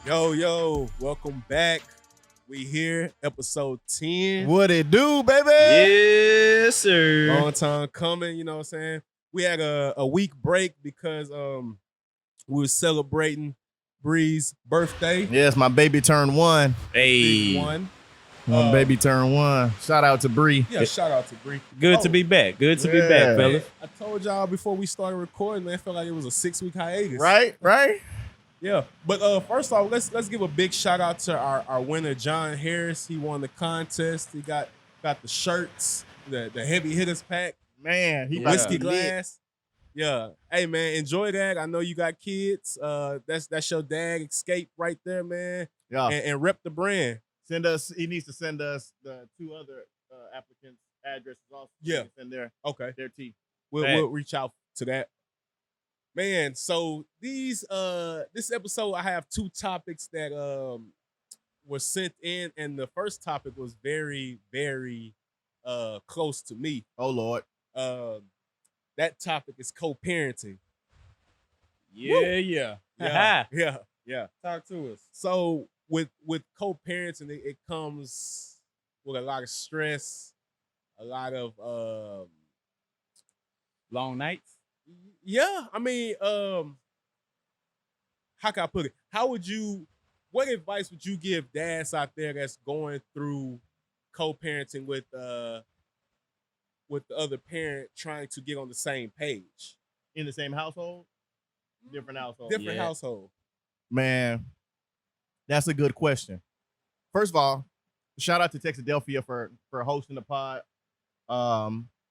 Yo, welcome back. We here, episode 10. What it do, baby? Yes, sir. Long time coming, you know what I'm saying? We had a week break because we were celebrating Bree's birthday. Yes, my baby turned one. Big Hey, one. My baby turned one. Shout out to Bree. Yeah, shout out to Bree. good to be back. Good to be Yeah. back, Man, fellas. I told y'all before we started recording, man, I felt like it was a 6-week hiatus. Right? Yeah. But first off, let's give a big shout out to our winner, John Harris. He won the contest. He got the shirts, the heavy hitters pack. Man, he Yeah. about to Whiskey be lit. glass. Yeah. Hey man, enjoy that. I know you got kids. That's your dad escape right there, man. Yeah. And rep the brand. He needs to send us the two other applicants' addresses also. Yeah. Send their Okay. tea. We'll reach out to that. Man, so this episode I have two topics that were sent in, and the first topic was very, very close to me. Oh Lord. That topic is co-parenting. Yeah. Yeah. Talk to us. So with co-parenting, it comes with a lot of stress, a lot of Long nights. yeah. I mean, how can I put it? What advice would you give dads out there that's going through co-parenting with the other parent trying to get on the same page? In the same household? Different household. Different Yeah. household. Man, that's a good question. First of all, shout out to Texadelphia for hosting the pod.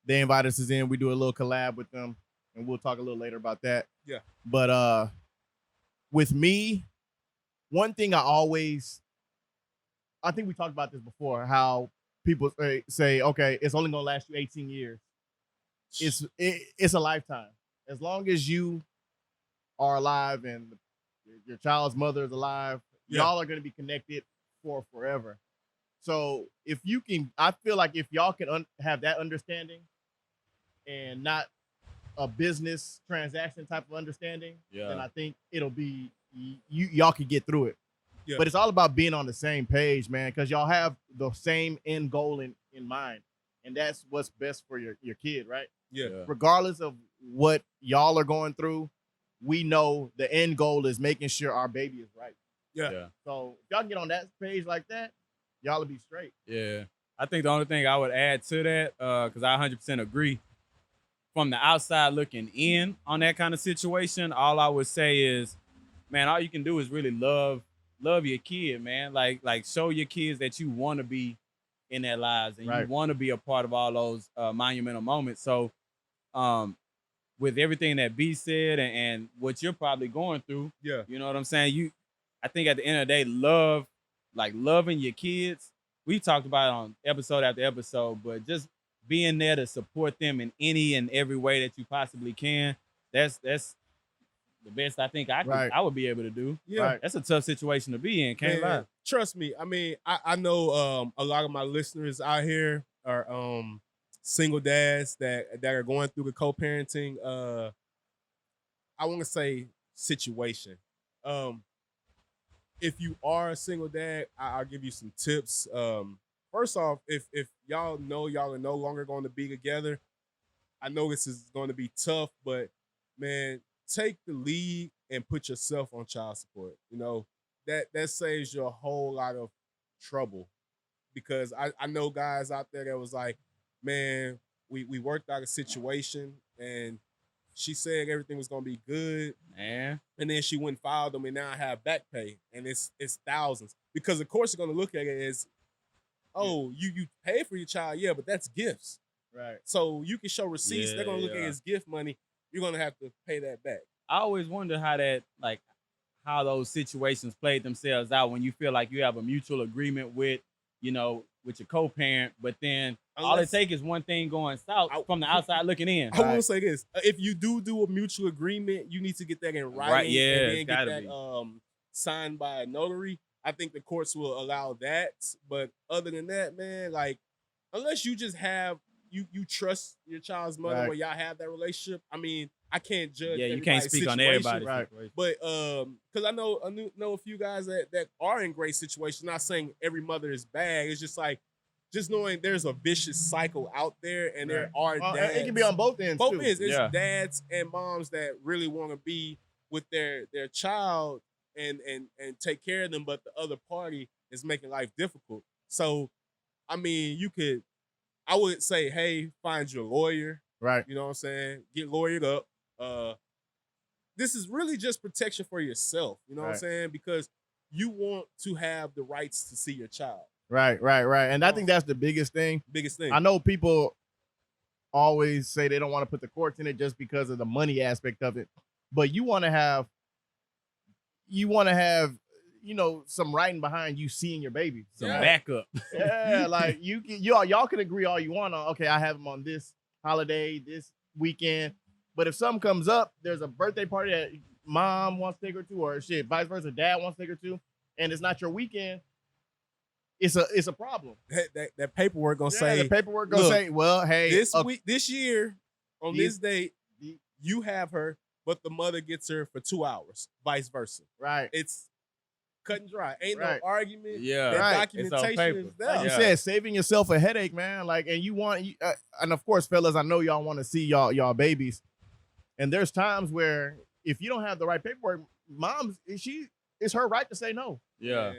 They invited us in. We do a little collab with them, and we'll talk a little later about that. Yeah. But with me, one thing I think we talked about this before, how people say, okay, it's only gonna last you 18 years. It's a lifetime. As long as you are alive and your child's mother is alive, Yeah. y'all are gonna be connected for forever. So if you can, I feel like if y'all can have that understanding and not a business transaction type of understanding, then I think it'll be y'all can get through it. Yeah. But it's all about being on the same page, man, because y'all have the same end goal in mind, and that's what's best for your kid, right? Yeah. Regardless of what y'all are going through, we know the end goal is making sure our baby is right. Yeah. So if y'all get on that page like that, y'all will be straight. Yeah. I think the only thing I would add to that, because I 100% agree, from the outside looking in on that kind of situation, all I would say is, man, all you can do is really love your kid, man. Like show your kids that you want to be in their lives and Right. you want to be a part of all those monumental moments. So, with everything that B said and what you're probably going through, Yeah. you know what I'm saying? I think at the end of the day, loving your kids. We talked about it on episode after episode, but just being there to support them in any and every way that you possibly can. That's the best I think Right. I would be able to do. Yeah. Right. That's a tough situation to be in. Can't Man, lie. trust me. I mean, I know a lot of my listeners out here are single dads that are going through the co-parenting I want to say situation. If you are a single dad, I'll give you some tips. First off, if y'all know y'all are no longer going to be together, I know this is going to be tough, but man, take the lead and put yourself on child support. You know, that saves you a whole lot of trouble, because I know guys out there that was like, man, we worked out a situation and she said everything was gonna be good, Man. and then she went and filed them, and now I have back pay, and it's thousands, because of course you're gonna look at it as, oh, you pay for your child, yeah, but that's gifts. Right. So you can show receipts. They're gonna look at it Yeah. as gift money. You're gonna have to pay that back. I always wonder how those situations played themselves out when you feel like you have a mutual agreement with your co-parent, but then all it Unless- takes is one thing going south from the outside looking in. I will say this: if you do a mutual agreement, you need to get that in writing, Right, yeah, and it's then get gotta that be. signed by a notary. I think the courts will allow that. But other than that, man, like, unless you just have you trust your child's mother, Right. where y'all have that relationship, I mean, I can't judge. Yeah, you can't everybody's speak on situation, everybody's right. situation. But because I know a few guys that are in great situations. Not saying every mother is bad. It's just like just knowing there's a vicious cycle out there, and there are dads. It can be on both ends. Both too. ends. It's Yeah. dads and moms that really want to be with their child and take care of them, but the other party is making life difficult. So, I mean, I would say, hey, find your lawyer. Right. You know what I'm saying? Get lawyered up. This is really just protection for yourself. You know what I'm Right. saying? Because you want to have the rights to see your child. Right. And I think that's the biggest thing. Biggest thing. I know people always say they don't want to put the courts in it just because of the money aspect of it, but you want to have, some writing behind you seeing your baby. Some Yeah. backup. Yeah, like y'all can agree all you want on. Okay, I have them on this holiday, this weekend, but if something comes up, there's a birthday party that mom wants to take her to, or shit, vice versa, dad wants to take her to, and it's not your weekend. It's a problem. That paperwork gonna say the paperwork gonna look, say, well, hey, this year on These- this date you have her, but the mother gets her for 2 hours, vice versa. right. It's cut and dry. Ain't Right. no argument. Yeah. That Right. It's on documentation paper. is Like there. you Yeah. said, saving yourself a headache, man. Like, and and of course, fellas, I know y'all want to see y'all babies, and there's times where if you don't have the right paperwork, it's her right to say no. Yeah.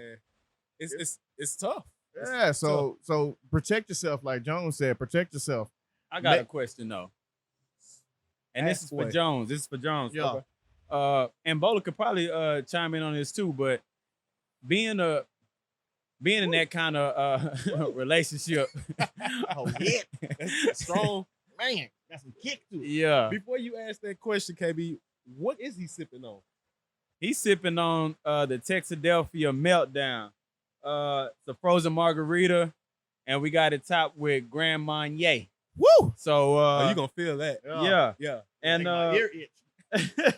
It's tough. Yeah, so protect yourself, like Jones said. Protect yourself. I got a question though. And this Ask is for away. Jones. This is for Jones. Yeah. And Bola could probably chime in on this too, but being in that kind of relationship. Oh, yeah. That's strong. Man, got some kick to it. Yeah. Before you ask that question, KB, what is he sipping on? He's sipping on the Texadelphia Meltdown. It's a frozen margarita, and we got it topped with Grand Marnier. Woo! So Oh, you gonna feel that? yeah. Yeah. And Make my ear itch.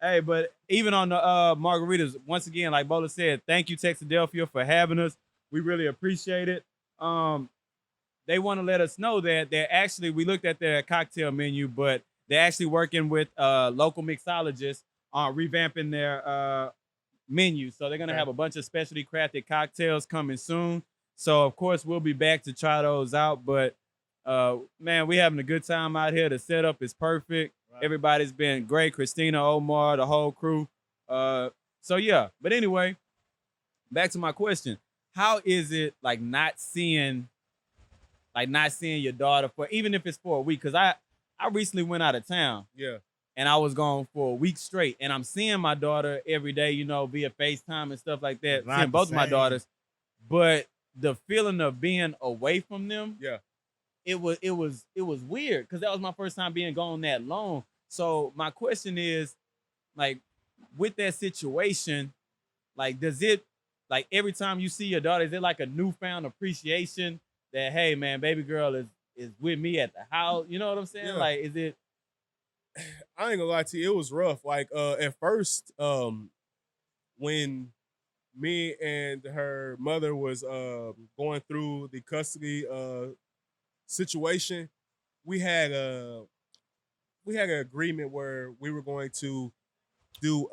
hey, but even on the margaritas, once again, like Bola said, thank you, Texadelphia, for having us. We really appreciate it. They want to let us know that we looked at their cocktail menu, but they're actually working with local mixologists on revamping their menu. So they're gonna have a bunch of specialty crafted cocktails coming soon. So of course we'll be back to try those out. But man, we having a good time out here. The setup is perfect. Right. Everybody's been great. Christina, Omar, the whole crew. So yeah. But anyway, back to my question. How is it like not seeing your daughter for even if it's for a week? Because I recently went out of town. Yeah. And I was gone for a week straight. And I'm seeing my daughter every day, via FaceTime and stuff like that. Not Seeing the both of my same. daughters. But the feeling of being away from them, Yeah. it was weird because that was my first time being gone that long. So my question is, like, with that situation, like, does it, like, every time you see your daughter, is it like a newfound appreciation that, hey man, baby girl is with me at the house? You know what I'm saying? Yeah. Like, is it? I ain't gonna lie to you, it was rough. Like at first, when me and her mother was going through the custody situation, we had an agreement where we were going to do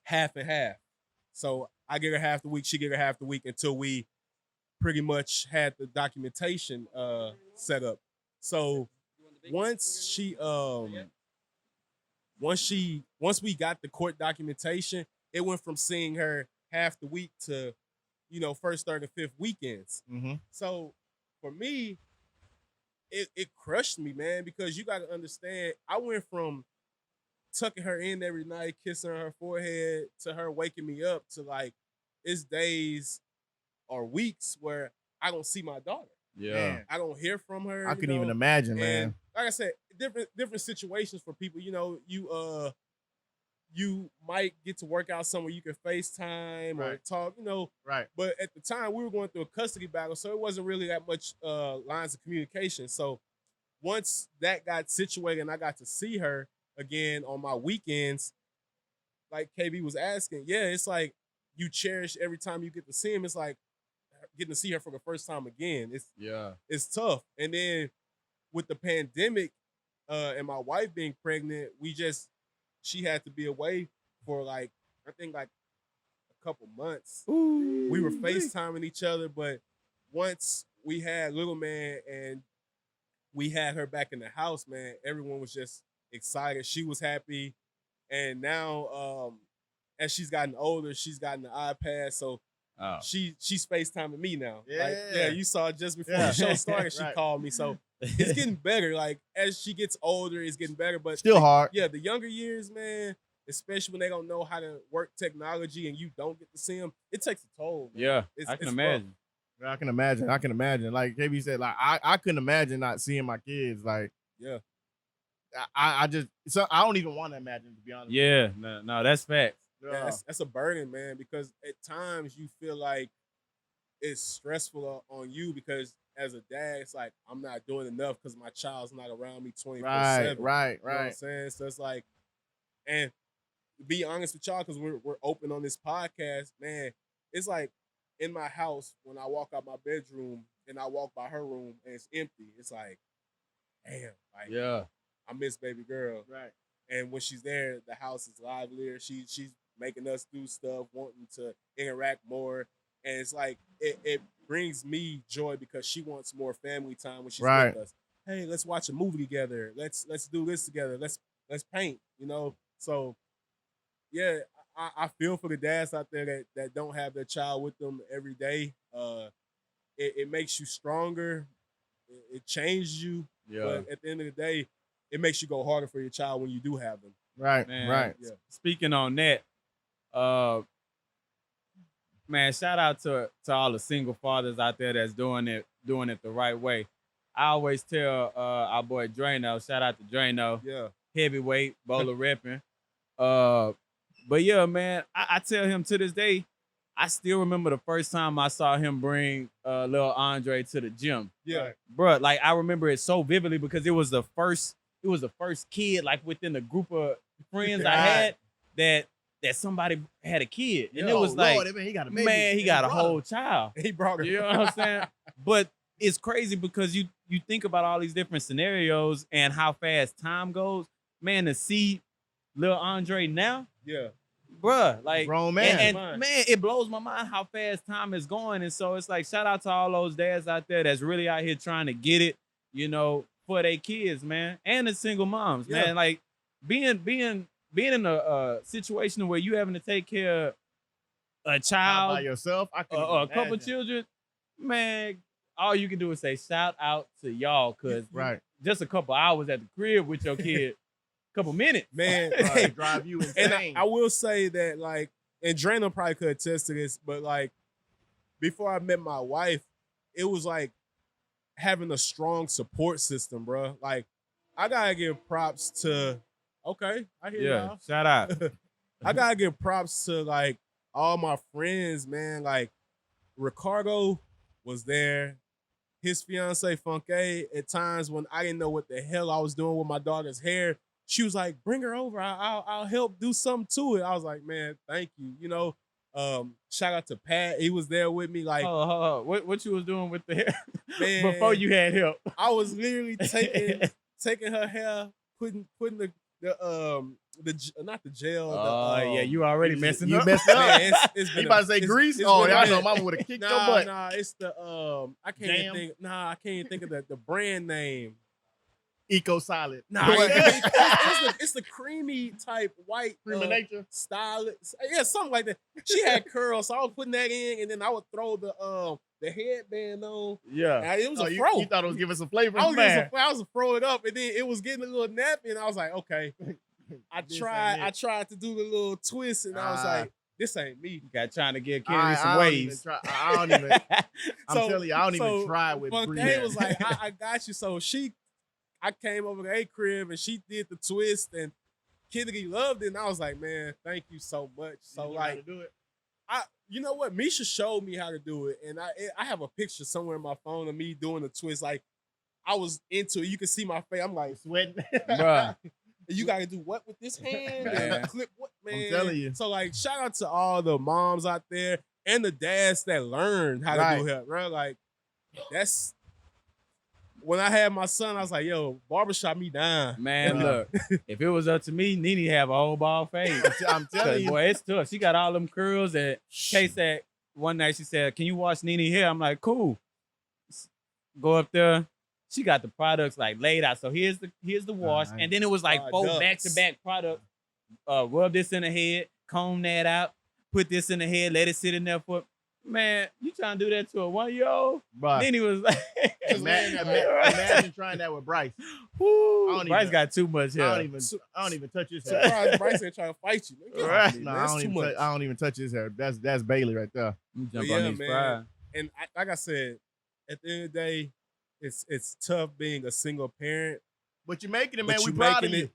half and half. So I get her half the week, she get her half the week until we pretty much had the documentation set up. So once we got the court documentation, it went from seeing her half the week to, first, third, and fifth weekends. Mm-hmm. So for me, it crushed me, man, because you got to understand, I went from tucking her in every night, kissing her forehead, to her waking me up, to like, it's days or weeks where I don't see my daughter. Yeah. Man. I don't hear from her. I couldn't even imagine, man. And like I said, different situations for people. You might get to work out somewhere you can FaceTime or Right. talk, Right. But at the time we were going through a custody battle, so it wasn't really that much lines of communication. So once that got situated and I got to see her again on my weekends, like KB was asking, yeah, it's like you cherish every time you get to see him. It's like getting to see her for the first time again. Yeah. It's tough. And then with the pandemic, and my wife being pregnant, she had to be away for like I think like a couple months. Ooh, We were FaceTiming each other, but once we had little man and we had her back in the house, man, everyone was just excited. She was happy. And now as she's gotten older, she's gotten the iPad. So she's FaceTiming me now. Yeah. You saw it just before the show started, she called me. So it's getting better. Like as she gets older, it's getting better. But still hard. Yeah, the younger years, man, especially when they don't know how to work technology and you don't get to see them, it takes a toll. Man. Yeah, it's I can rough. imagine. I can imagine. Like KB said, like I couldn't imagine not seeing my kids. Like, yeah, I don't even want to imagine, to be honest. Yeah, no, that's facts. Yeah, that's a burden, man, because at times you feel like it's stressful on you because as a dad, it's like I'm not doing enough because my child's not around me 24/7. Right. You know what I'm saying? So it's like, and to be honest with y'all, because we're open on this podcast, man, it's like in my house when I walk out my bedroom and I walk by her room and it's empty. It's like, damn, like Yeah, I miss baby girl. Right. And when she's there, the house is livelier. She's making us do stuff, wanting to interact more. And it's like it brings me joy because she wants more family time when she's with us. Hey, let's watch a movie together. Let's do this together. Let's paint, you know? So yeah, I feel for the dads out there that don't have their child with them every day. It makes you stronger. It changes you. yeah. But at the end of the day, it makes you go harder for your child when you do have them. Right. Man, Right. Yeah. Speaking on that, man, shout out to all the single fathers out there that's doing it the right way. I always tell our boy Drano, shout out to Drano, Yeah. heavyweight, bowler repping. But yeah, man, I tell him to this day, I still remember the first time I saw him bring little Andre to the gym. Yeah. Bruh, like I remember it so vividly because it was the first kid like within the group of friends I had that somebody had a kid. And it was like, Lord, he got a baby. man, he got a whole child. He brought her. You know what I'm saying? But it's crazy because you think about all these different scenarios and how fast time goes. Man, to see little Andre now, Yeah. bruh, like Grown man. and man, it blows my mind how fast time is going. And so it's like shout out to all those dads out there that's really out here trying to get it, you know, for their kids, man, and the single moms, Yeah. man. Like being in a situation where you having to take care of a child by yourself, I can or a couple children, man, all you can do is say shout out to y'all because Right. just a couple hours at the crib with your kid, couple minutes, Man, Right. Drive you insane. and I will say that, like, and Drano probably could attest to this, but like before I met my wife, it was like having a strong support system, bro. Like, I gotta give props to. Okay, I hear Yeah, y'all. shout out. I gotta give props to like all my friends, man. Like Ricardo was there. His fiance Funke, at times when I didn't know what the hell I was doing with my daughter's hair, she was like, "Bring her over. I'll help do something to it." I was like, "Man, thank you." You know, shout out to Pat. He was there with me. Like, What you was doing with the hair man, before you had help? I was literally taking her hair, putting the not the gel. Yeah, you already messing You up. messed up. Man, it's You been about to say grease? it's Oh, been a y'all know minute. mama would have kicked your Nah, butt. nah, it's the I can't even Jam? think. Nah, I can't even think of the brand name. Eco solid. Nah, it's the creamy type white Cream of nature. style. Yeah, something like that. She had curls, so I was putting that in, and then I would throw the headband on. Yeah. And it was Oh, a you fro. thought it was giving some flavor? I was Man. to throw it up, and then it was getting a little nappy, and I was like, okay. I This tried ain't it. to do the little twist, and I was like, this ain't me. You got trying to give I Kennedy some don't even waves. try. I don't even. I'm So- telling you, I don't so even try with Funke Brie. was like, I got you. So I came over to a crib and she did the twist and Kennedy loved it. And I was like, man, thank you so much. So like, do it. you know what? Misha showed me how to do it. And I have a picture somewhere in my phone of me doing the twist. Like I was into it. You can see my face. I'm like, Sweating. Bruh. you got to do what with this hand? Man. And clip what, man? I'm telling you. So like, shout out to all the moms out there and the dads that learned how to do hair, bro. Like when I had my son, I was like, yo, barbershop me down. Man, look, if it was up to me, Nene have a whole ball fade. I'm telling you, Boy, it's tough. She got all them curls. And Kay said one night, she said, "Can you wash Nene hair?" I'm like, cool. Go up there. She got the products like laid out. So here's the wash, and then it was like 4 back-to-back products. Rub this in the head, comb that out, put this in the head, let it sit in there for. Man, you trying to do that to a 1-year-old? Then he was like, imagine trying that with Bryce. Woo, Bryce got too much hair. I don't even touch his hair. Surprised Bryce ain't trying to fight you. Right. No, I don't even touch his hair. That's Bailey right there. Jump on these fries. And like I said, at the end of the day, it's tough being a single parent. But you're making it, man. But We you proud of making you. it.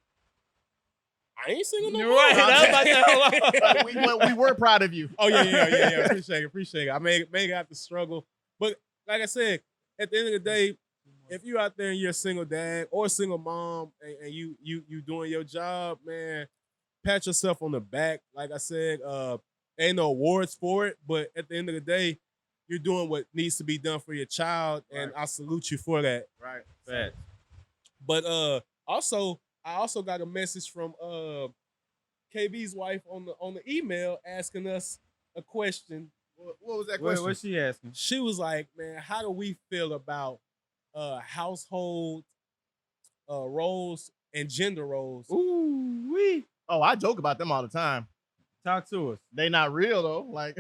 I ain't single no You're more. right. we were proud of you. Oh yeah. Appreciate it. I may have to struggle, but like I said, at the end of the day, if you out there and you're a single dad or a single mom and you doing your job, man, pat yourself on the back. Like I said, ain't no awards for it, but at the end of the day, you're doing what needs to be done for your child, and I salute you for that. Right. Fact. But I also got a message from KB's wife on the email asking us a question. What was that question? What's she asking? She was like, man, how do we feel about household roles and gender roles? Ooh, wee. Oh, I joke about them all the time. Talk to us. They not real though. Like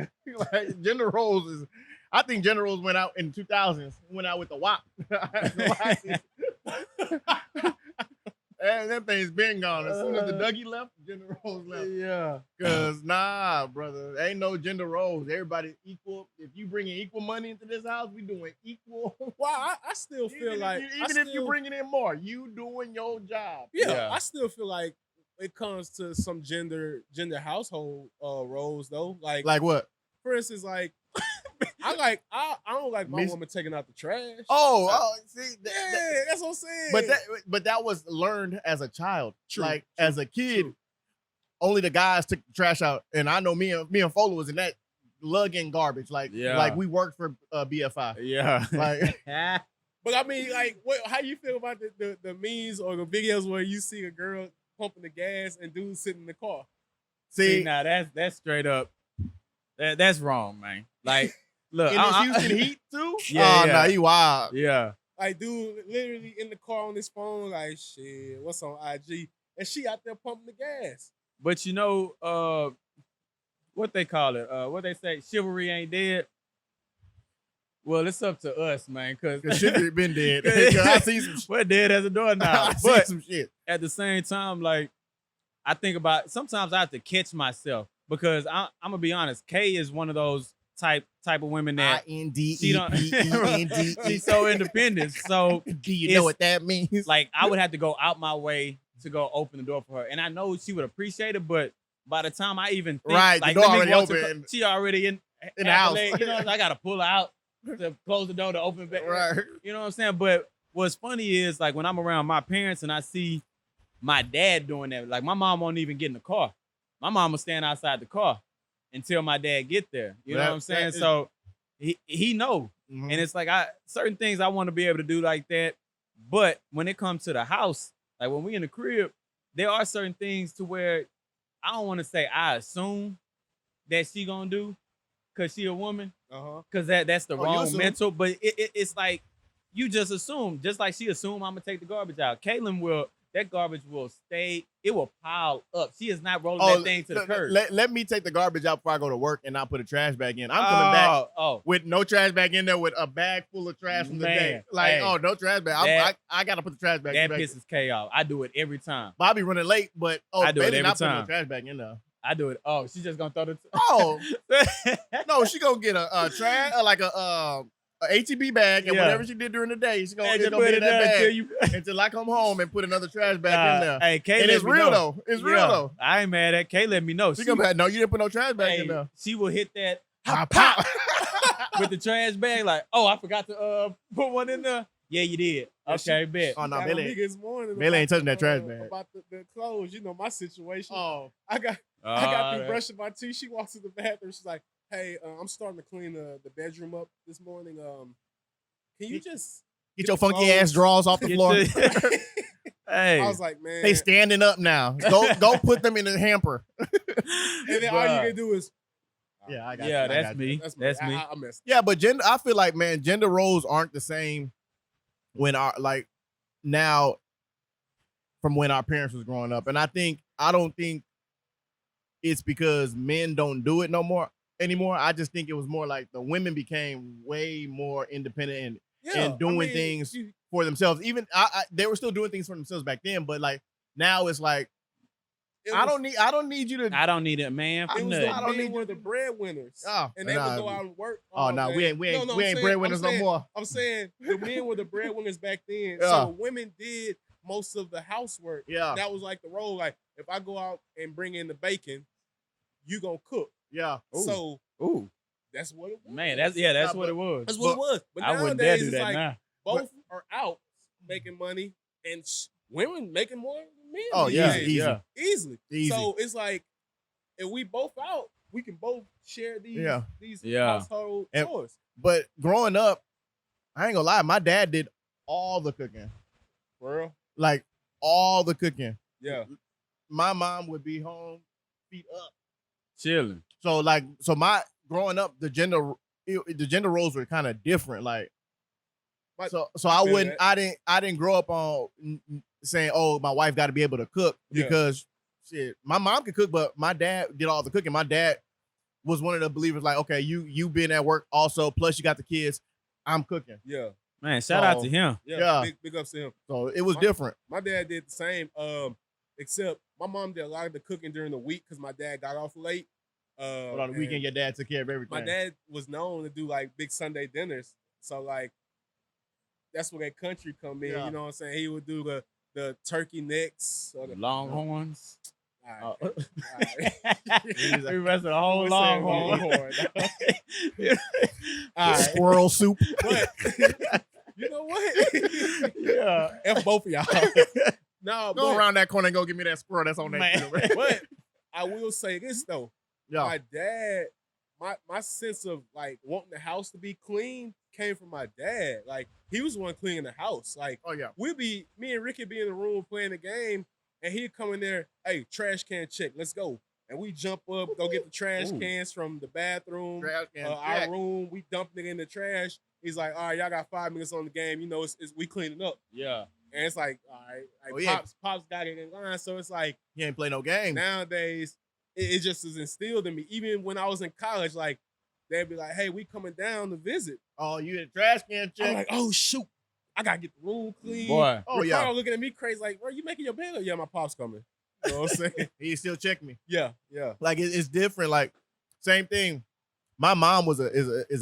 gender roles is. I think gender roles went out in the 2000s. Went out with the WAP. And that thing's been gone. As soon as the Dougie left, gender roles left. Yeah. Cause nah, brother, ain't no gender roles. Everybody equal. If you bringing equal money into this house, we doing equal. Well, I still feel like if you bringing in more, you doing your job. Yeah, I still feel like it comes to some gender household roles though. Like what? For instance, like I don't like my woman taking out the trash. See, that's what I'm saying. But that was learned as a child. True. Like as a kid, only the guys took the trash out, and I know me and Fola was in that lugging garbage. Like we worked for BFI. Yeah. Like, but I mean, like, how you feel about the memes or the videos where you see a girl pumping the gas and dudes sitting in the car? See, now that's straight up. That's wrong, man. Like, look, in this Houston Heat too. Yeah, nah, he wild. Yeah, like, dude, literally in the car on his phone, like, shit, what's on IG? And she out there pumping the gas. But you know, what they call it? What they say? Chivalry ain't dead. Well, it's up to us, man, because Chivalry been dead. I see some shit. We're dead as a door now. I But see some shit. At the same time, like, I think about sometimes I have to catch myself because I'm gonna be honest. Kay is one of those type of women that She's she's so independent. So do you know what that means? Like, I would have to go out my way to go open the door for her, and I know she would appreciate it. But by the time I even think, right, like, the door already open, she already in the house. You know, I gotta pull her out to close the door to open it back. Right. You know what I'm saying? But what's funny is, like, when I'm around my parents and I see my dad doing that, like, my mom won't even get in the car. My mom will stand outside the car until my dad get there. You know what I'm saying? So he know. Mm-hmm. And it's like, certain things I want to be able to do like that. But when it comes to the house, like when we in the crib, there are certain things to where I don't want to say I assume that she gonna do because she a woman. Because that's the wrong mental. But it's like you just assume, just like she assumed I'm gonna take the garbage out. Caitlin that garbage will stay. It will pile up. She is not rolling that thing to the curb. Let me take the garbage out before I go to work and not put a trash bag in. I'm coming back with no trash bag in there with a bag full of trash from the day. Like, no trash bag. I got to put the trash bag in. That pisses Kay off. I do it every time. Bobby running late, but I do it every not time. Putting the trash bag in there. I do it. Oh, she's just going to throw the... No, she going to get a trash, like a ATB bag, and whatever she did during the day, she's gonna put it in that bag until I come home and put another trash bag in there. Hey, Kay, and it's real though. It's real though. I ain't mad at Kay. Let me know. She gonna be like, no, you didn't put no trash bag in there. She will hit that pop with the trash bag. Like, oh, I forgot to put one in there. Yeah, you did. Okay, bet. Oh no, Bailey ain't touching that trash bag. About the clothes, you know my situation. Oh, I got through brushing my teeth. She walks to the bathroom. She's like, "Hey, I'm starting to clean the bedroom up this morning. Can you just Get your the funky clothes. ass drawers off the Get floor. your- Hey, I was like, man. They standing up now. Go put them in the hamper. and then all you Bruh. can do is. Yeah, I got yeah, you. I that's got you. me. That's me. I messed. Yeah, but gender, I feel like, man, gender roles aren't the same when our like now from when our parents was growing up. And I don't think it's because men don't do it no more anymore. I just think it was more like the women became way more independent and doing things for themselves. Even they were still doing things for themselves back then, but like now it's like I don't need you to. I don't need it, man. For It was nothing. the I don't men need were the breadwinners, Oh, and they would go out and work. Oh all no, day. we ain't No, I'm saying- breadwinners no more. I'm saying the men were the breadwinners back then, Yeah. so women did most of the housework. Yeah, That was like the role. Like if I go out and bring in the bacon, you gonna cook. yeah. Ooh. So Ooh, that's what it was. man, that's what but- it was. That's what it was. But I wouldn't dare nowadays do it's that like now. both are out making money, and women making more than men. Oh these yeah, days. easy. yeah. Easily. Easy. So it's like if we both out, we can both share these Yeah. household And- chores. But growing up, I ain't gonna lie, my dad did all the cooking, For real? like all the cooking. Yeah. My mom would be home, feet up. Chilling. So my growing up, the gender roles were kind of different. Like so I feel wouldn't that. I didn't grow up on saying, oh, my wife got to be able to cook Yeah. because shit, my mom could cook, but my dad did all the cooking. My dad was one of the believers, like, okay, you been at work also, plus you got the kids. I'm cooking. Yeah. Man, shout out to him. Yeah. Yeah. Big ups to him. So it was different. My dad did the same. Except my mom did a lot of the cooking during the week because my dad got off late. But on the weekend, and your dad took care of everything. my dad was known to do like big Sunday dinners. So like that's where that country come in. Yeah. You know what I'm saying? He would do the turkey necks or the Longhorns. all right. All right. We messed with a whole We're saying longhorn. All right. Squirrel soup. But you know what? Yeah. F both of y'all. No, Go but, around that corner and go get me that squirrel that's on that. Man. field, right? but I will say this though. Yeah. My dad, my sense of like wanting the house to be clean came from my dad. Like he was the one cleaning the house. Like Oh yeah. me and Ricky be in the room playing the game, and he'd come in there, hey, trash can check, let's go. And we jump up, go get the trash Ooh. cans from the bathroom, Trash can our check. room. We dumped it in the trash. He's like, all right, y'all got 5 minutes on the game. You know, it's we cleaning up. Yeah. And it's like, all right, like Oh, yeah. Pops got it in line. So it's like He ain't play no game. nowadays, it just is instilled in me. Even when I was in college, like they'd be like, hey, we coming down to visit. Oh, you had a trash can check. I'm like, oh shoot, I gotta get the room clean. Boy. Oh, Ricardo yeah. looking at me crazy, like, bro, you making your bed? Yeah, my pop's coming. You know what I'm saying? He still check me. Yeah. Like it's different. Like same thing. My mom is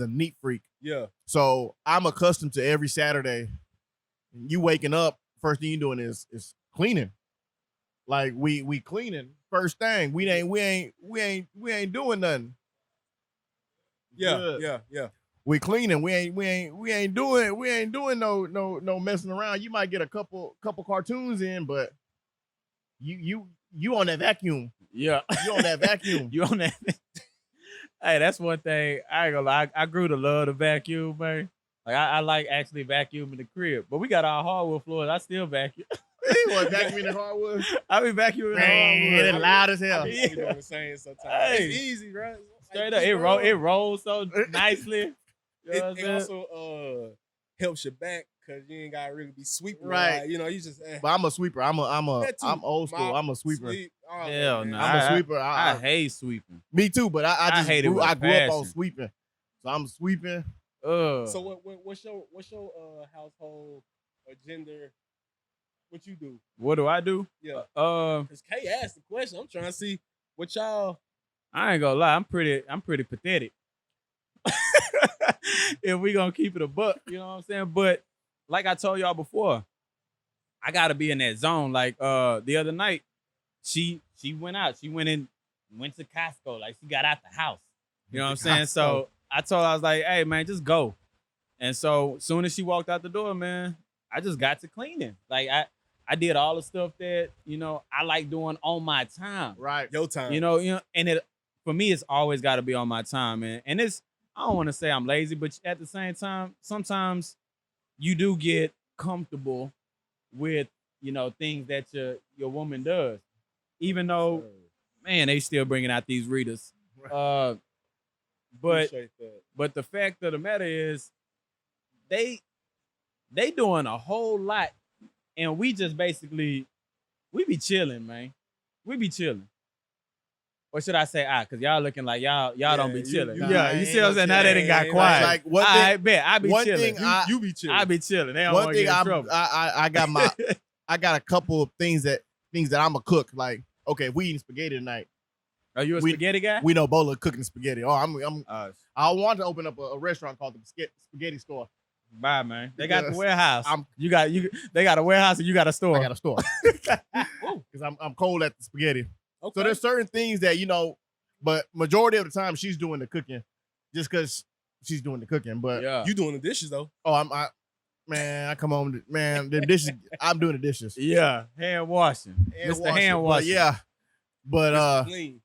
a neat freak. Yeah. So I'm accustomed to every Saturday. You waking up, first thing you doing is cleaning. Like we cleaning first thing. We ain't doing nothing. Yeah. Good. Yeah. We cleaning. We ain't doing no messing around. You might get a couple cartoons in, but you on that vacuum. Yeah. You on that vacuum. You on that? Hey, that's one thing. I ain't gonna lie. I grew to love the vacuum, man. Like I like actually vacuuming the crib, but we got our hardwood floors. I still vacuum. You want vacuuming the hardwood? I be vacuuming the Man, hardwood. it's loud as hell. I be doing the same sometimes. Hey. It's easy, bro. Straight up, it rolls so nicely. You know what I'm It saying? also helps your back because you ain't gotta really be sweeping. Right. You know, you just. But I'm a sweeper. I'm That too. I'm old school. Mop, I'm a sweeper. sweep. Oh, Hell man. no. I'm a sweeper. I hate sweeping. Me too, but I just hate it grew, with I grew up on passion. sweeping. So I'm sweeping. So what's your household or gender? What you do? What do I do? Yeah. Uh, Cause Kay asked the question. I'm trying to see what y'all. I ain't gonna lie. I'm pretty pathetic. If we gonna keep it a buck, you know what I'm saying? But like I told y'all before, I gotta be in that zone. Like the other night, she went out. She went to Costco. Like she got out the house. You know what I'm saying? So I told her, I was like, hey man, just go. And so as soon as she walked out the door, man, I just got to cleaning. Like I did all the stuff that, you know, I like doing on my time. Right. Your time. You know, and it for me, it's always got to be on my time, man. And it's I don't want to say I'm lazy, but at the same time, sometimes you do get comfortable with, things that your woman does. Even though, man, they still bringing out these readers. But Appreciate that. but the fact of the matter is, they doing a whole lot, and we just basically we be chilling, man. We be chilling. Or should I say because y'all looking like y'all don't be chilling. You see what I'm saying? Now they done got quiet. Like one thing, I bet I be one chilling. thing You be chilling. I be chilling. They don't one want to thing get in trouble. I got my I got a couple of things that I'm a cook. Like, okay, if we eating spaghetti tonight. Are you a spaghetti guy? We know Bola cooking spaghetti. Oh, I want to open up a restaurant called the Spaghetti Store. Bye, man. They got the warehouse. They got a warehouse and you got a store. I got a store because I'm cold at the spaghetti. Okay. So there's certain things that but majority of the time she's doing the cooking, just because she's doing the cooking. But Yeah. You doing the dishes though. I come home, man. The dishes. I'm doing the dishes. Yeah. Hand washing. Mr. Hand But washing. yeah, but Clean.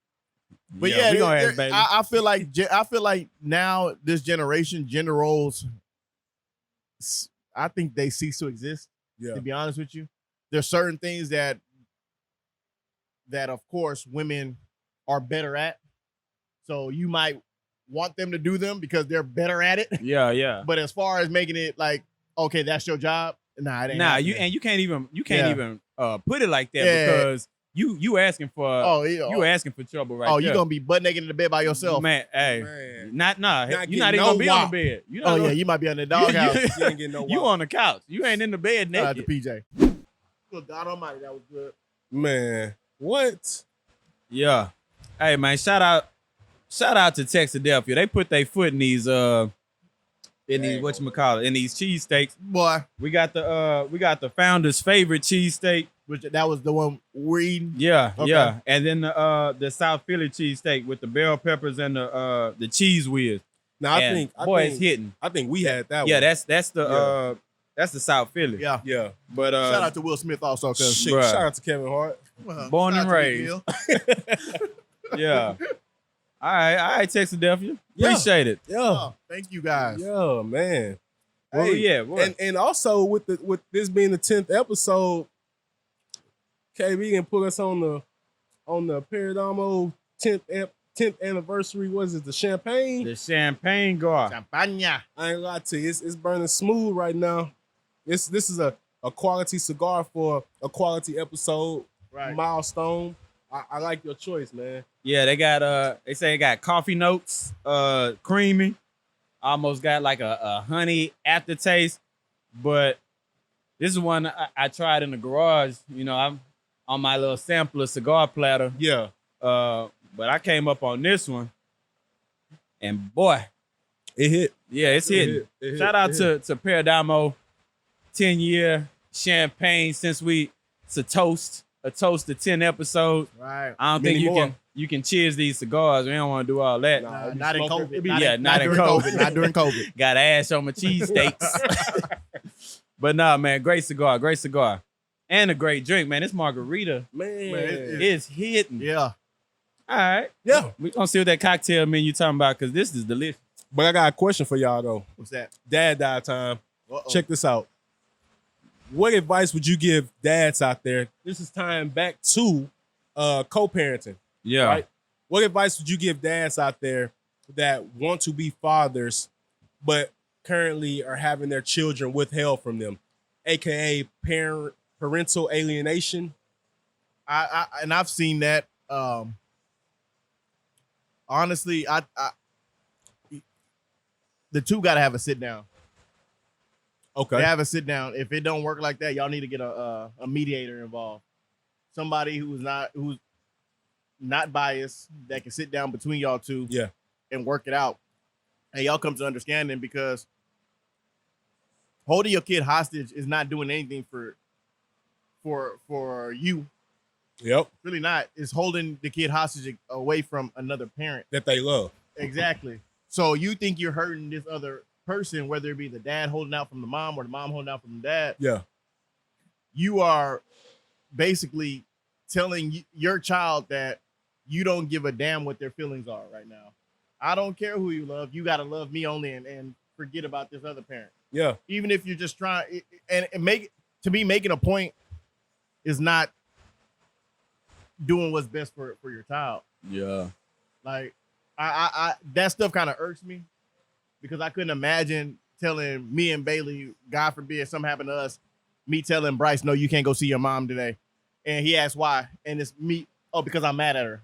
But yeah, we gonna ask baby. I feel like now this generation, gender roles, I think they cease to exist. Yeah. To be honest with you, there's certain things that of course women are better at. So you might want them to do them because they're better at it. Yeah. But as far as making it like, okay, that's your job. Nah, it ain't. happening. You can't even put it like that because you asking for you asking for trouble right there. You gonna be butt naked in the bed by yourself. Man, hey. Man. You're not even gonna be on the bed. You might be on the doghouse. You ain't getting no You walk. on the couch. You ain't in the bed Shout naked. out to PJ. Good God Almighty, that was good. Man. What? Yeah. Hey man, shout out to Texadelphia. They put their foot in these whatchamacallit, in these cheesesteaks. Boy, We got the founder's favorite cheesesteak. which that was the one we're eating. Yeah, Okay. yeah. And then the South Philly cheesesteak with the bell peppers and the cheese whiz. Now And it's hitting. I think we had that Yeah, one. that's the South Philly. Yeah. Yeah. But Shout out to Will Smith also, cause Shit, Bruh. shout out to Kevin Hart. Born and shout out to Big raised. Bill. Yeah. All right, Texadelphia. Yeah. Appreciate it. Yeah. Oh, thank you guys. Yeah, man. Well, Hey, yeah. What? And also with this being the 10th episode, KB can put us on the Paradamo 10th anniversary. What is it? The champagne? The champagne gar. Champagne. I ain't gonna lie to you. It's burning smooth right now. This is a quality cigar for a quality episode. Right. Milestone. I like your choice, man. Yeah, they say it got coffee notes, creamy, almost got like a honey aftertaste. But this is one I tried in the garage. I'm on my little sampler cigar platter. Yeah. But I came up on this one, and boy, It hit. yeah, it's hitting. It hit. Shout out It hit. to Paradamo, 10-year champagne since it's a toast to 10 episodes. Right. I don't Many think more. you can cheers these cigars. We don't want to do all that. Nah, it be Not in smoking. COVID. It be- not in during COVID. Not during COVID. Got ash on my cheesesteaks. But nah, man, great cigar. And a great drink, man. This margarita Man. is hitting. Yeah. All right. Yeah. We're going to see what that cocktail menu talking about because this is delicious. But I got a question for y'all though. What's that? Dad died time. Uh-oh. Check this out. What advice would you give dads out there? This is tying back to co-parenting. Yeah. Right? What advice would you give dads out there that want to be fathers, but currently are having their children withheld from them, aka parental alienation? I've seen that. Honestly, the two got to have a sit down. Okay. They have a sit down. If it don't work like that, y'all need to get a mediator involved. Somebody who's not biased that can sit down between y'all two, Yeah. and work it out. And y'all come to understanding because holding your kid hostage is not doing anything for you. Yep. Really not. It's holding the kid hostage away from another parent. That they love. Exactly. So you think you're hurting this other person, whether it be the dad holding out from the mom or the mom holding out from the dad. Yeah. You are basically telling your child that you don't give a damn what their feelings are right now. I don't care who you love. You got to love me only and forget about this other parent. Yeah. Even if you're just trying, and making a point is not doing what's best for your child. Yeah. Like, I that stuff kind of irks me because I couldn't imagine telling me and Bailey, God forbid something happened to us, me telling Bryce, no, you can't go see your mom today. And he asked why. And it's me, because I'm mad at her.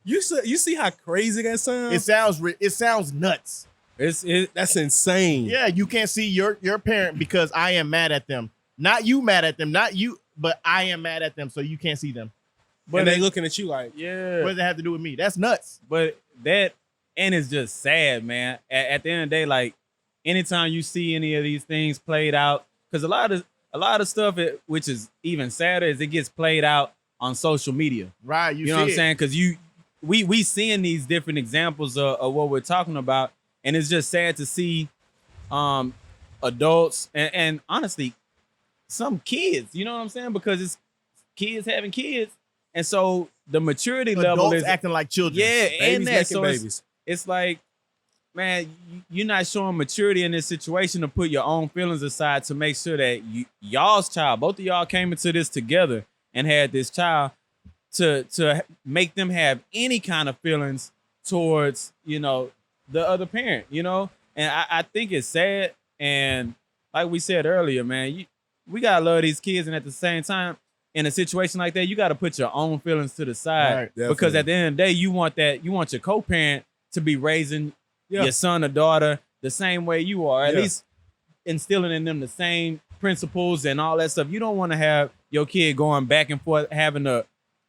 You see how crazy that sounds? It sounds nuts. That's insane. Yeah, you can't see your parent because I am mad at them. Not you mad at them, not you, but I am mad at them, so you can't see them. But they looking at you like, yeah. What does it have to do with me? That's nuts. But and it's just sad, man. At the end of the day, like anytime you see any of these things played out, because a lot of stuff, which is even sadder, is it gets played out on social media. Right. You know what I'm saying? Because we seeing these different examples of what we're talking about, and it's just sad to see adults and honestly some kids. You know what I'm saying? Because it's kids having kids. And so the maturity level is acting like children. Yeah, babies and that. making So babies. it's like, man, you're not showing maturity in this situation to put your own feelings aside to make sure that y'all's child, both of y'all came into this together and had this child to make them have any kind of feelings towards, the other parent, And I think it's sad. And like we said earlier, man, we gotta love these kids, and at the same time, in a situation like that, you got to put your own feelings to the side, right, because at the end of the day, you want your co-parent to be raising your son or daughter the same way you are, at least instilling in them the same principles and all that stuff. You don't want to have your kid going back and forth, having to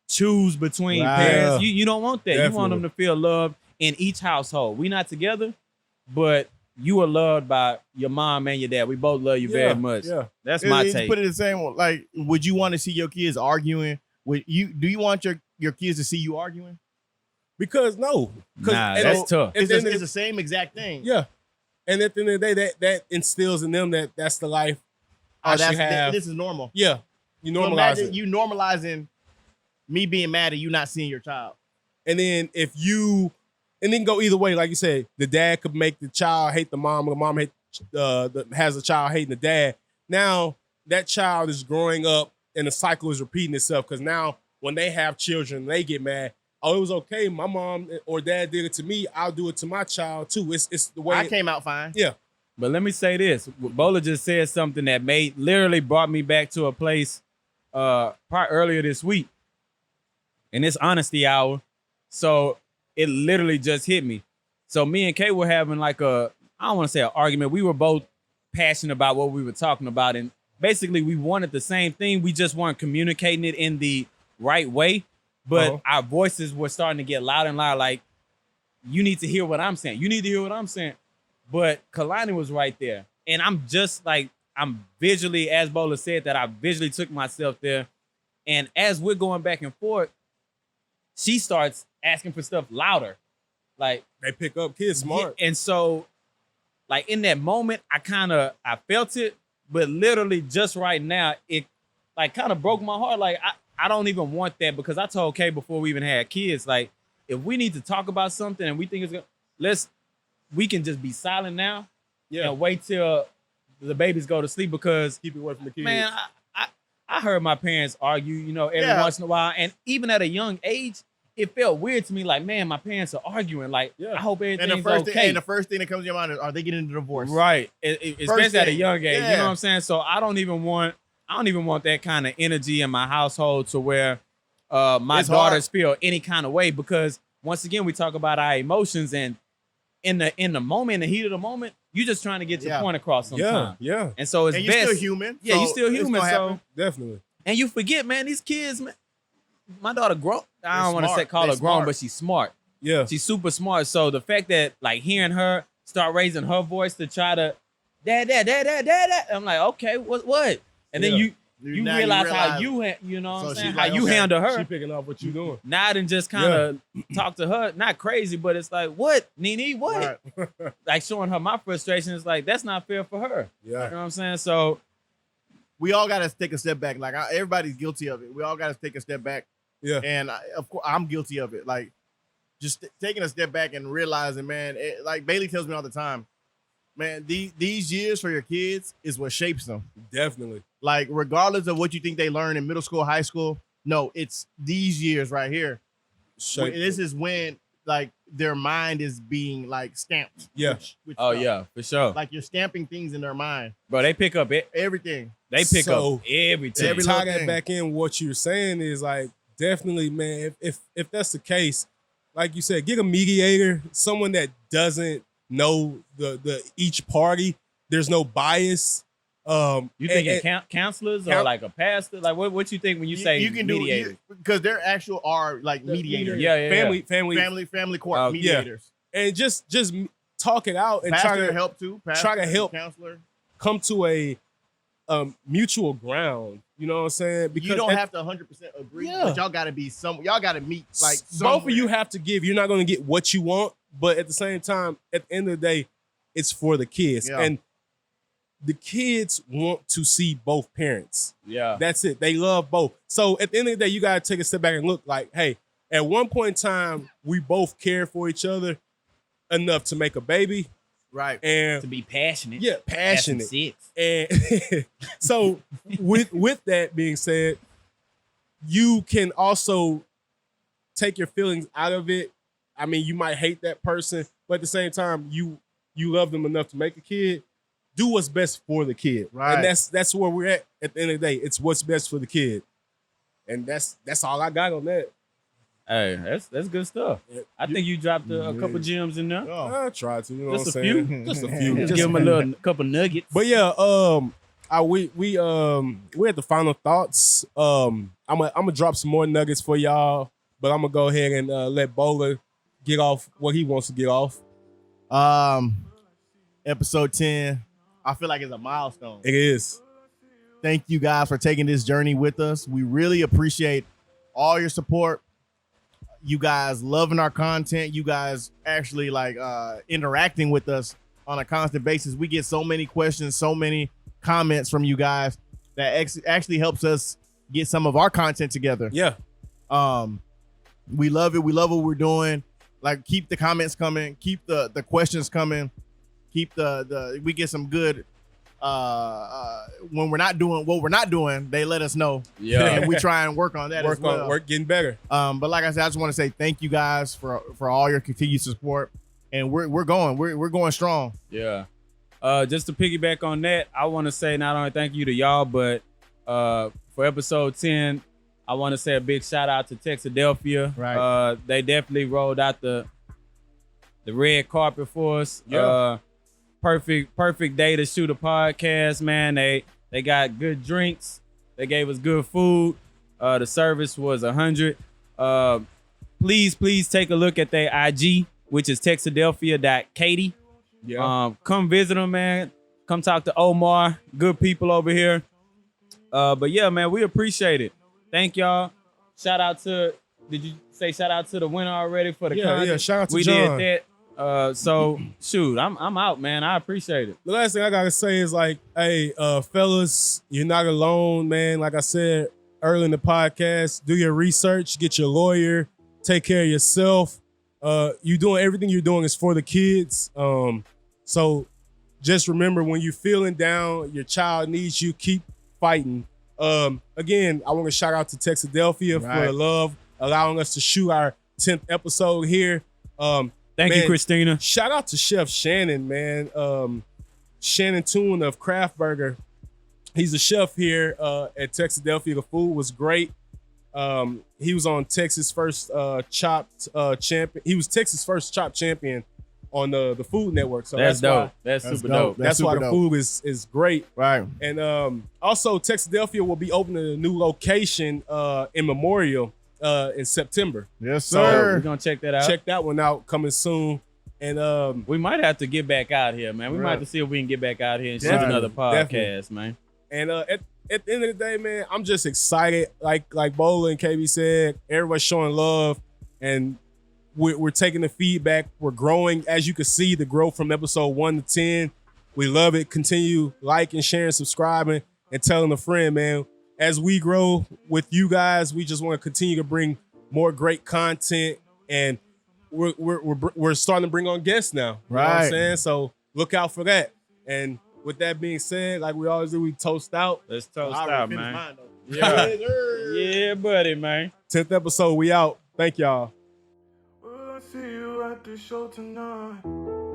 choose between parents. You don't want that. Definitely. You want them to feel loved in each household. We not together, but you are loved by your mom and your dad. We both love you very much. Yeah. That's my take. Put it the same way. Like, would you want to see your kids arguing? Do you want your kids to see you arguing? Because no. Nah, that's tough. It's the same exact thing. Yeah. And at the end of the day, that instills in them that's the life I should have. This is normal. Yeah. You So normalize imagine it. you normalizing me being mad at you not seeing your child. And then and then go either way, like you said, the dad could make the child hate the mom, or the mom has the child hating the dad. Now that child is growing up, and the cycle is repeating itself. Because now when they have children, they get mad. Oh, it was okay. My mom or dad did it to me. I'll do it to my child too. It's the way I came out fine. Yeah. But let me say this: Bola just said something that literally brought me back to a place earlier this week, and it's honesty hour. So it literally just hit me. So me and Kay were having I don't want to say an argument. We were both passionate about what we were talking about. And basically we wanted the same thing. We just weren't communicating it in the right way. But our voices were starting to get louder and louder. Like, you need to hear what I'm saying. You need to hear what I'm saying. But Kalani was right there. And I'm just I'm visually, as Bola said, that I visually took myself there. And as we're going back and forth, she starts asking for stuff louder. Like, they pick up kids smart. And so, in that moment, I felt it, but literally just right now, it kind of broke my heart. Like, I don't even want that, because I told Kay before we even had kids, if we need to talk about something and we think it's good, we can just be silent now and wait till the babies go to sleep, because keep it away from the kids. Man, I heard my parents argue, every once in a while. And even at a young age, it felt weird to me. Like, man, my parents are arguing. Like, I hope everything's okay. And the first thing that comes to your mind is, are they getting a divorce? Right. Especially at a young age. Yeah. You know what I'm saying? So I don't even want that kind of energy in my household to where my daughters feel any kind of way. Because once again, we talk about our emotions, and in the moment, in the heat of the moment, you're just trying to get your point across sometimes. Yeah. And so it's and best. you're still human. Yeah, you're still human. So definitely. And you forget, man, these kids, man. My daughter grown. I don't want to call her grown, smart. but she's smart. Yeah. She's super smart. So the fact that hearing her start raising her voice to try to dad, I'm like, okay, what? And then you realize how you know what I'm saying? How you handle her. She picking up what you doing. Not and just kind of talk to her, not crazy, but it's like, what, Nene, what? Right. Showing her my frustration is that's not fair for her. Yeah. You know what I'm saying? So we all got to take a step back. Everybody's guilty of it. We all got to take a step back. Yeah. And of course, I'm guilty of it. Just taking a step back and realizing, man, like Bailey tells me all the time, Man, these years for your kids is what shapes them. Definitely. Like, regardless of what you think they learn in middle school, high school, no, it's these years right here. This is when, like, their mind is being, like, stamped. Yeah. With yeah, for sure. Like, you're stamping things in their mind. Bro, they pick up everything. They pick up everything. To tie that back in, what you're saying is, like, definitely, man, if that's the case, like you said, get a mediator, someone that doesn't know the each party. There's no bias. You thinking counselors or like a pastor? Like what you think when you say you can mediators? Because there actual are like mediators. Family court mediators. Yeah. And just talk it out and try to help too. Try to help counselor. Come to a mutual ground. You know what I'm saying? Because you don't have to 100% agree, but y'all got to be y'all got to meet like both of you have to give. You're not going to get what you want, but at the same time, at the end of the day, it's for the kids. Yeah. And the kids want to see both parents. Yeah. That's it. They love both. So at the end of the day, you got to take a step back and look like, hey, at one point in time, we both cared for each other enough to make a baby. Right. And to be passionate. Yeah, passionate. And so with that being said, you can also take your feelings out of it. I mean, you might hate that person, but at the same time, you love them enough to make a kid. Do what's best for the kid. Right. And that's where we're at the end of the day. It's what's best for the kid. And that's all I got on that. Hey, that's good stuff. I think you dropped a couple gems in there. I tried to, you know just what a I'm saying? few. Just a few. Just give them a little couple nuggets. But yeah, we're at the final thoughts. I'm gonna drop some more nuggets for y'all, but I'm gonna go ahead and let Bowler get off what he wants to get off. Episode 10. I feel like it's a milestone. It is. Thank you guys for taking this journey with us. We really appreciate all your support. You guys loving our content. You guys actually like interacting with us on a constant basis. We get so many questions, so many comments from you guys that actually helps us get some of our content together. Yeah. We love it. We love what we're doing. Like, keep the comments coming. Keep the questions coming. Keep we get some good when we're not doing what we're not doing, they let us know. Yeah. And we try and work on that as well. Work getting better. But like I said, I just want to say thank you guys for all your continued support. And we're going strong. Yeah. Just to piggyback on that, I want to say not only thank you to y'all, but for episode 10, I want to say a big shout out to Texadelphia. Right. They definitely rolled out the red carpet for us. Yeah. Perfect day to shoot a podcast, man. They got good drinks. They gave us good food. The service was 100. Please take a look at their IG, which is texadelphia.katie. Yeah. Come visit them, man. Come talk to Omar. Good people over here. But yeah, man, we appreciate it. Thank y'all. Shout out to, did you say shout out to the winner already for the content? Yeah, shout out to we John. did that. So shoot, I'm out, man. I appreciate it. The last thing I gotta say is like, hey, fellas, you're not alone, man. Like I said early in the podcast, do your research, get your lawyer, take care of yourself. You doing everything you're doing is for the kids. So just remember, when you're feeling down, your child needs you, keep fighting. Again, I want to shout out to Texadelphia for the love, allowing us to shoot our 10th episode here. Thank you, Christina. Shout out to Chef Shannon, man. Shannon Toon of Craft Burger. He's a chef here at Texadelphia. The food was great. He was on Texas' first chopped champion. He was Texas' first chopped champion on the Food Network. So that's dope. why, that's super dope. That's why the food is great. Right. And also, Texadelphia will be opening a new location in Memorial in September. Yes, So sir. we're gonna check that out. Check that one out, coming soon. And we might have to get back out here, man. We might have to see if we can get back out here and shoot another podcast, man. And at the end of the day, man, I'm just excited. Like Bola and KB said, everybody's showing love, and we're taking the feedback. We're growing, as you can see, the growth from episode 1 to 10. We love it. Continue liking, sharing, subscribing, and telling a friend, man. As we grow with you guys, we just want to continue to bring more great content, and we're starting to bring on guests now. You know what I'm saying? So look out for that. And with that being said, like we always do, we toast out. Let's toast I already out, finished man. mine, though. Yeah. Yeah, buddy, man. 10th episode, we out. Thank y'all. Will I see you at the show tonight?